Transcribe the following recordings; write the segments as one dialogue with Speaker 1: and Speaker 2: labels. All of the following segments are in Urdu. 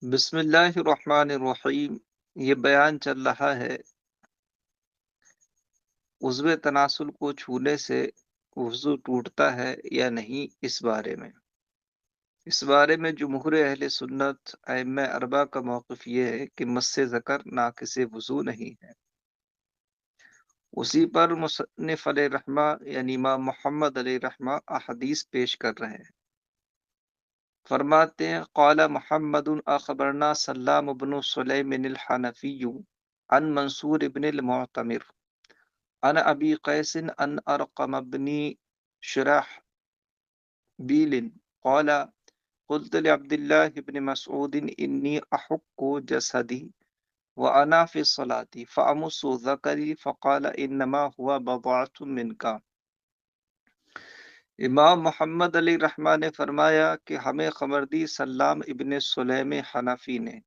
Speaker 1: بسم اللہ الرحمن الرحیم۔ یہ بیان چل رہا ہے عضو تناسل کو چھونے سے وضو ٹوٹتا ہے یا نہیں۔ اس بارے میں جمہور اہل سنت ائمہ اربعہ کا موقف یہ ہے کہ مس ذکر ناقص وضو نہیں ہے۔ اسی پر مصنف علیہ رحمہ یعنی امام محمد علیہ رحمہ احادیث پیش کر رہے ہیں۔ فرماتے ہیں قال محمد اخبرنا سلام بن سلیم الحنفی عن منصور ابن المعتمر عن ابی قیس عن ارقم بن شرحبیل قال قلت لعبد الله بن مسعود انی احق جسدی وانا في الصلاة فامس ذکری فقال انما هو بضعة منك۔ امام محمد علی رحمہ نے فرمایا کہ ہمیں خبر دی سلام ابن سلیم حنفی نے۔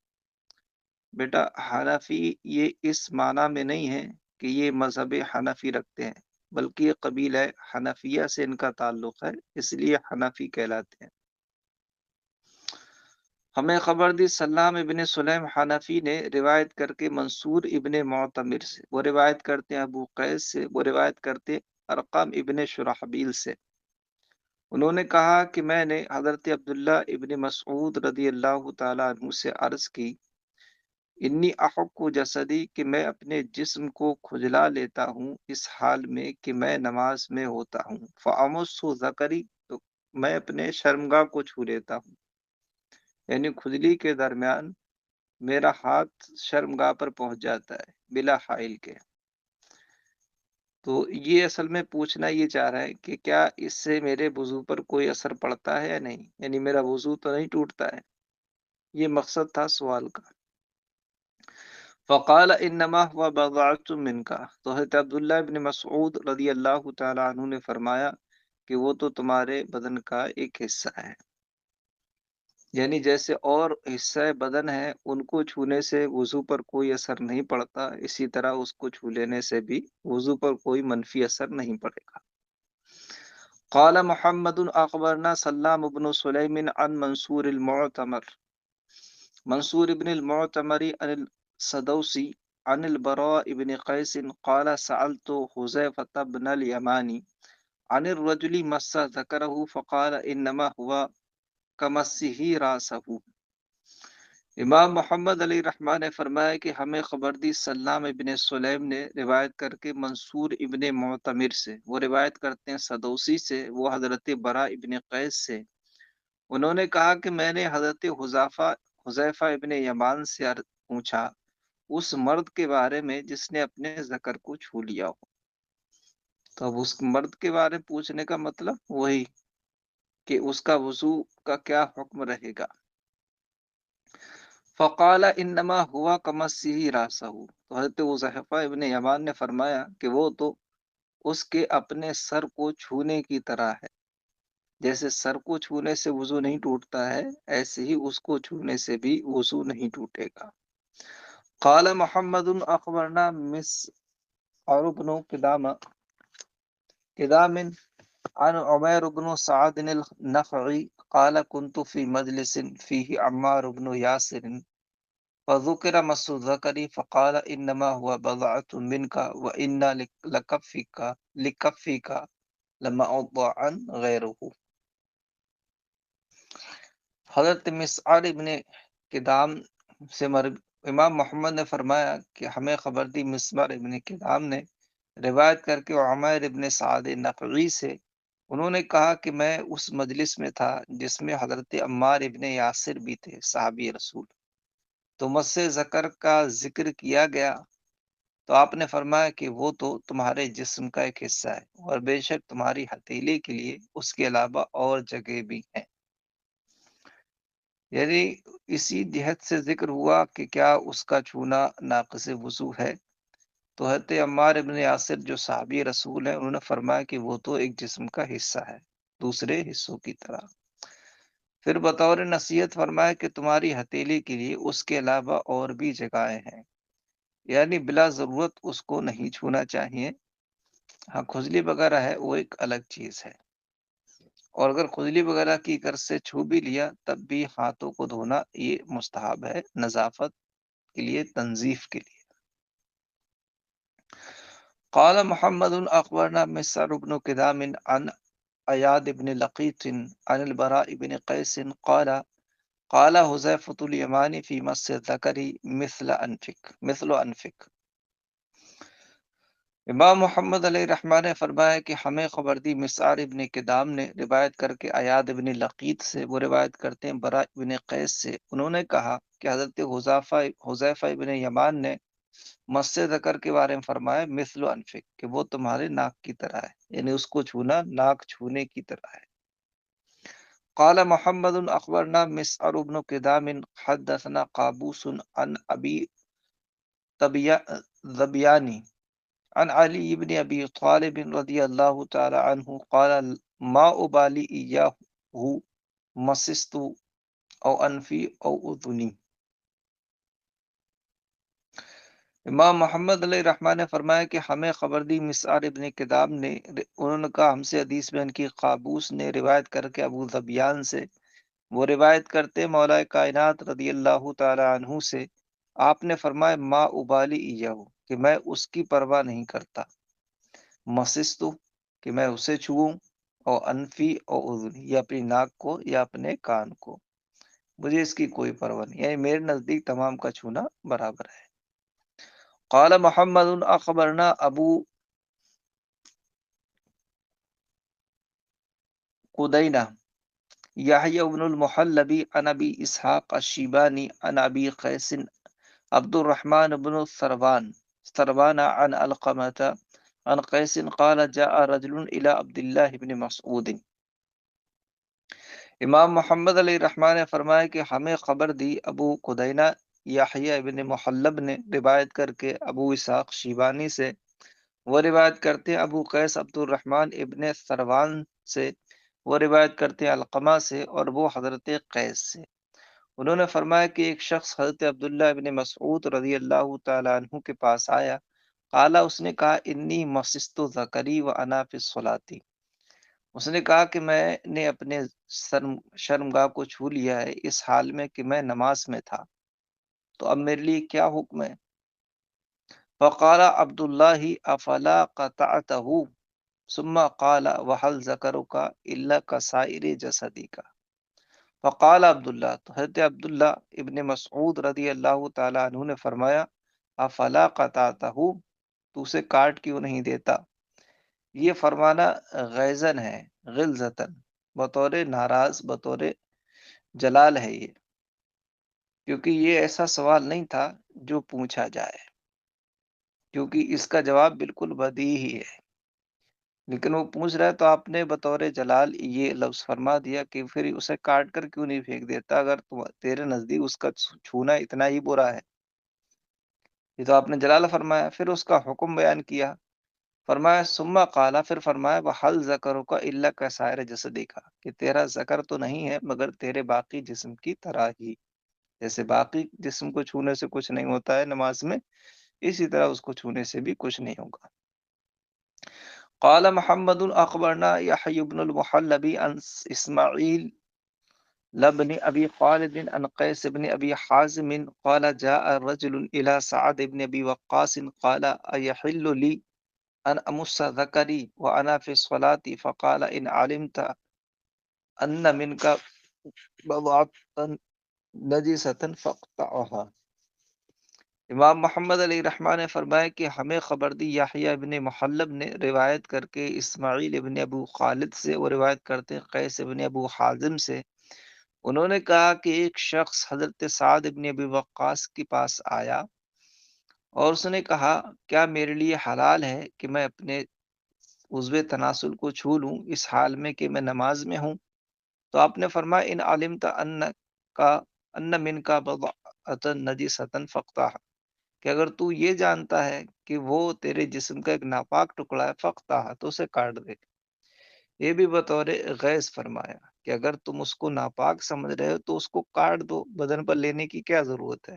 Speaker 1: بیٹا حنفی یہ اس معنی میں نہیں ہے کہ یہ مذہب حنفی رکھتے ہیں، بلکہ یہ قبیلہ حنفیہ سے ان کا تعلق ہے، اس لیے حنفی کہلاتے ہیں۔ ہمیں خبر دی سلام ابن سلیم حنفی نے روایت کر کے منصور ابن معتمر سے، وہ روایت کرتے ہیں ابو قیس سے، وہ روایت کرتے ہیں ارقم ابن شرحبیل سے۔ انہوں نے کہا کہ میں نے حضرت عبداللہ ابن مسعود رضی اللہ تعالیٰ عنہ سے عرض کی انی احق جسدی کہ میں اپنے جسم کو کھجلا لیتا ہوں اس حال میں کہ میں نماز میں ہوتا ہوں۔ فامس ذکری تو میں اپنے شرمگاہ کو چھو لیتا ہوں، یعنی کھجلی کے درمیان میرا ہاتھ شرمگاہ پر پہنچ جاتا ہے بلا حائل کے۔ تو یہ اصل میں پوچھنا یہ چاہ رہا ہے کہ کیا اس سے میرے وضو پر کوئی اثر پڑتا ہے یا نہیں، یعنی میرا وضو تو نہیں ٹوٹتا ہے، یہ مقصد تھا سوال کا۔ فقال انما هو بضعۃ منک، تو حضرت عبداللہ ابن مسعود رضی اللہ تعالی عنہ نے فرمایا کہ وہ تو تمہارے بدن کا ایک حصہ ہے، یعنی جیسے اور حصہ بدن ہے ان کو چھونے سے وضو پر کوئی اثر نہیں پڑتا، اسی طرح اس کو چھو لینے سے بھی وضو پر کوئی منفی اثر نہیں پڑے گا۔ قال محمد اخبرنا سلام بن سلیم عن منصور المعتمر، منصور ابن المعتمر عن السدوسی عن البراء ابن قیس قال سألت حذیفة بن الیمانی عن الرجل مس ذکرہ فقال انما هو کمسہ راسہ۔ امام محمد علی رحمہ نے فرمایا کہ ہمیں خبر دی سلام ابن سلیم نے روایت کر کے منصور ابن معتمر سے، وہ روایت کرتے ہیں سدوسی سے، وہ حضرت برا ابن قیس سے۔ انہوں نے کہا کہ میں نے حضرت حذیفہ ابن یمان سے پوچھا اس مرد کے بارے میں جس نے اپنے ذکر کو چھو لیا ہو۔ تو اب اس مرد کے بارے میں پوچھنے کا مطلب وہی کہ اس کا وضو کا کیا حکم رہے گا۔ فقال انما ہوا کمسہ راسہ، تو حضرت حذیفہ ابن یمان نے فرمایا کہ وہ تو اس کے اپنے سر کو چھونے کی طرح ہے، جیسے سر کو چھونے سے وضو نہیں ٹوٹتا ہے ایسے ہی اس کو چھونے سے بھی وضو نہیں ٹوٹے گا۔ قال محمد اخبرنا مسعر بن قدام عن عمیر بن سعد النخعی قال كنت في مجلس فيه عمار بن ياسر فذكر مس الذكر فقال انما هو بضعة منك وان لكفك لموضعا غيره۔ حضرت مسعر ابن قدام سے امام محمد نے فرمایا کہ ہمیں خبر دی مسعر ابن قدام نے روایت کر کے عمیر ابن سعد نقعی سے، انہوں نے کہا کہ میں اس مجلس میں تھا جس میں حضرت عمار ابن یاسر بھی تھے، صحابی رسول۔ تو مس ذکر کا ذکر کیا گیا تو آپ نے فرمایا کہ وہ تو تمہارے جسم کا ایک حصہ ہے اور بے شک تمہاری ہتھیلی کے لیے اس کے علاوہ اور جگہ بھی ہیں، یعنی اسی جہت سے ذکر ہوا کہ کیا اس کا چھونا ناقص وضو ہے۔ تو حضرت عمار ابن یاسر جو صحابی رسول ہیں انہوں نے فرمایا کہ وہ تو ایک جسم کا حصہ ہے دوسرے حصوں کی طرح۔ پھر بطور نصیحت فرمایا کہ تمہاری ہتھیلی کے لیے اس کے علاوہ اور بھی جگہیں ہیں، یعنی بلا ضرورت اس کو نہیں چھونا چاہیے، ہاں کھجلی وغیرہ ہے وہ ایک الگ چیز ہے۔ اور اگر خجلی وغیرہ کی کر سے چھو بھی لیا تب بھی ہاتھوں کو دھونا یہ مستحب ہے، نظافت کے لیے، تنظیف کے لیے۔ قال محمد اخبرنا مسعر بن کدام عن ایاد بن لقیط عن البراء بن قیس قال حذیفۃ الیمانی فی مس الذکر مثل انفک۔ امام محمد علیہ الرحمٰن نے فرمایا کہ ہمیں خبر دی مسعر ابن کدام نے روایت کر کے ایاد ابن لقیط سے، وہ روایت کرتے ہیں براء ابن قیس سے، انہوں نے کہا کہ حضرت حذیفہ ابن یمان نے مسجد ذکر کے بارے میں فرمایا مثل انفک، کہ وہ تمہارے ناک کی طرح ہے، یعنی اس کو چھونا ناک چھونے کی طرح ہے۔ قال محمد اخبرنا مسعر بن کدام حدثنا قابوس عن ابی ذبیانی عن علی بن ابی طالب رضی اللہ تعالی عنہ قال ما ابالی ایاہ مسست او انفی او اذنی۔ امام محمد علیہ الرحمٰن نے فرمایا کہ ہمیں خبر دی مسعر ابن کدام نے، انہوں نے کہا ہم سے حدیث بیان کی قابوس نے روایت کر کے ابو ذبیان سے، وہ روایت کرتے مولا کائنات رضی اللہ تعالی عنہ سے، آپ نے فرمایا ما ابالی ایاہ، کہ میں اس کی پرواہ نہیں کرتا، مسستو، کہ میں اسے چھوؤں، اور انفی اور اذنی، یا اپنی ناک کو یا اپنے کان کو، مجھے اس کی کوئی پرواہ نہیں، یعنی میرے نزدیک تمام کا چھونا برابر ہے۔ قال محمد اخبرنا ابو قدینہ یحیی بن المحلبی عن ابی اسحاق الشیبانی عن ابی قیس عبد الرحمن بن ثروان عن علقمۃ عن قیس قال جاء رجل الى عبد اللہ بن مسعود۔ امام محمد علیہ الرحمٰن نے فرمایا کہ ہمیں خبر دی ابو قدینہ یحییٰ ابن محلب نے روایت کر کے ابو اسحاق شیبانی سے، وہ روایت کرتے ہیں ابو قیس عبد الرحمن ابن ثروان سے، وہ روایت کرتے ہیں علقمہ سے، اور وہ حضرت قیس سے، انہوں نے فرمایا کہ ایک شخص حضرت عبداللہ ابن مسعود رضی اللہ تعالیٰ عنہ کے پاس آیا، قالا، اس نے کہا انی مسست ذکری و انا فی الصلاۃ، اس نے کہا کہ میں نے اپنے شرمگاہ کو چھو لیا ہے اس حال میں کہ میں نماز میں تھا، تو اب میرے لیے کیا حکم ہے؟ فقال عبداللہ افلا قطعتہ ثم قال وحل ذکرک الا کسائر جسدک۔ فقال عبداللہ، تو حضرت عبداللہ ابن مسعود رضی اللہ تعالیٰ عنہ نے فرمایا افلا قطعتہ، تو اسے کاٹ کیوں نہیں دیتا؟ یہ فرمانا غیظن ہے، غلظتن، بطور ناراض، بطور جلال ہے یہ، کیونکہ یہ ایسا سوال نہیں تھا جو پوچھا جائے، کیونکہ اس کا جواب بالکل بدیہی ہی ہے، لیکن وہ پوچھ رہا ہے تو آپ نے بطور جلال یہ لفظ فرما دیا کہ پھر اسے کاٹ کر کیوں نہیں پھینک دیتا اگر تیرے نزدیک اس کا چھونا اتنا ہی برا ہے۔ یہ تو آپ نے جلال فرمایا، پھر اس کا حکم بیان کیا، فرمایا ثم قالا، پھر فرمایا وحل ذکرک الا کسائر جسدک، کہ تیرا ذکر تو نہیں ہے مگر تیرے باقی جسم کی طرح ہی، جیسے باقی جسم کو چھونے سے کچھ نہیں ہوتا ہے نماز میں، اسی طرح اس کو چھونے سے بھی کچھ نہیں ہوگا۔ قال محمد اخبرنا یحیی بن المحلبی عن اسماعیل لبن ابی خالد عن قیس بن ابی حازم قال جاء رجل الى سعد بن ابی وقاص قال ایحل لی ان امس ذکری وانا فی الصلاة فقال ان علمت ان منک بضعة نجسة فاقطعها۔ امام محمد علیہ الرحمٰن نے فرمایا کہ ہمیں خبر دی یحییٰ ابن محلب نے روایت کر کے اسماعیل ابن ابو خالد سے، وہ روایت کرتے ہیں قیس ابن ابو حازم سے، انہوں نے کہا کہ ایک شخص حضرت سعد ابن ابی وقاص کے پاس آیا اور اس نے کہا کیا میرے لیے حلال ہے کہ میں اپنے عضو تناسل کو چھو لوں اس حال میں کہ میں نماز میں ہوں؟ تو آپ نے فرمایا ان علمت ان من کا بضعة نجسة فاقطعها، کہ اگر تو یہ جانتا ہے کہ وہ تیرے جسم کا ایک ناپاک ٹکڑا ہے فاقطعها، تو اسے کاٹ دے۔ یہ بھی بطور غیظ فرمایا کہ اگر تم اس کو ناپاک سمجھ رہے ہو تو اس کو کاٹ دو، بدن پر لینے کی کیا ضرورت ہے؟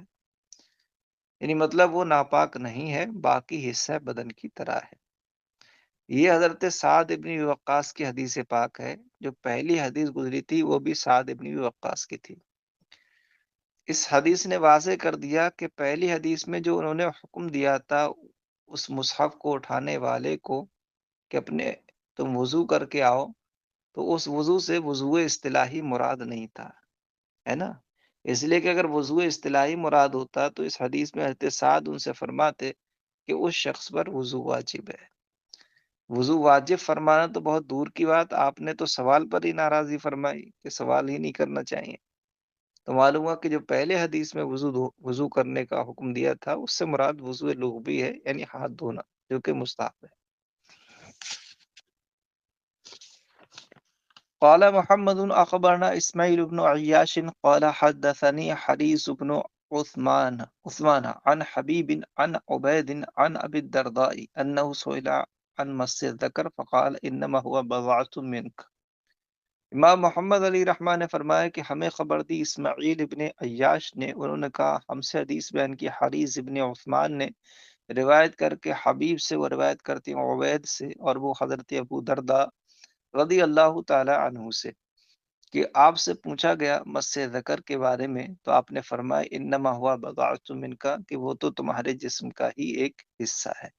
Speaker 1: یعنی مطلب وہ ناپاک نہیں ہے، باقی حصہ بدن کی طرح ہے۔ یہ حضرت سعد ابن وقاص کی حدیث پاک ہے. جو پہلی حدیث گزری تھی وہ بھی سعد ابن وقاص کی تھی. اس حدیث نے واضح کر دیا کہ پہلی حدیث میں جو انہوں نے حکم دیا تھا اس مصحف کو اٹھانے والے کو کہ اپنے تم وضو کر کے آؤ، تو اس وضو سے وضو اصطلاحی مراد نہیں تھا، ہے نا. اس لیے کہ اگر وضو اصطلاحی مراد ہوتا تو اس حدیث میں حضرت سعد ان سے فرماتے کہ اس شخص پر وضو واجب ہے. وضو واجب فرمانا تو بہت دور کی بات، آپ نے تو سوال پر ہی ناراضی فرمائی کہ سوال ہی نہیں کرنا چاہیے. تو معلوم ہوا کہ جو پہلے حدیث میں وضو کرنے کا حکم دیا تھا اس سے مراد وضو لغوی ہے، یعنی ہاتھ دھونا، جو کہ مستحب ہے. قال محمد اخبرنا اسماعیل بن عیاش قال حدثني حریث بن عثمان عن حبیب عن عبید عن ابی الدرداء انه سئل عن مس الذکر فقال انما هو بضعة منك. امام محمد علی رحمہ نے فرمایا کہ ہمیں خبر دی اسماعیل ابن عیاش نے، انہوں نے کہا ہم سے حدیث بیان کی حریث ابن عثمان نے، روایت کر کے حبیب سے، وہ روایت کرتے ہیں عبید سے، اور وہ حضرت ابو درداء رضی اللہ تعالی عنہ سے، کہ آپ سے پوچھا گیا مس ذکر کے بارے میں تو آپ نے فرمایا انما ہوا بضاعۃ منک، کہ وہ تو تمہارے جسم کا ہی ایک حصہ ہے.